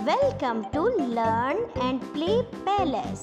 Welcome to Learn and Play Palace.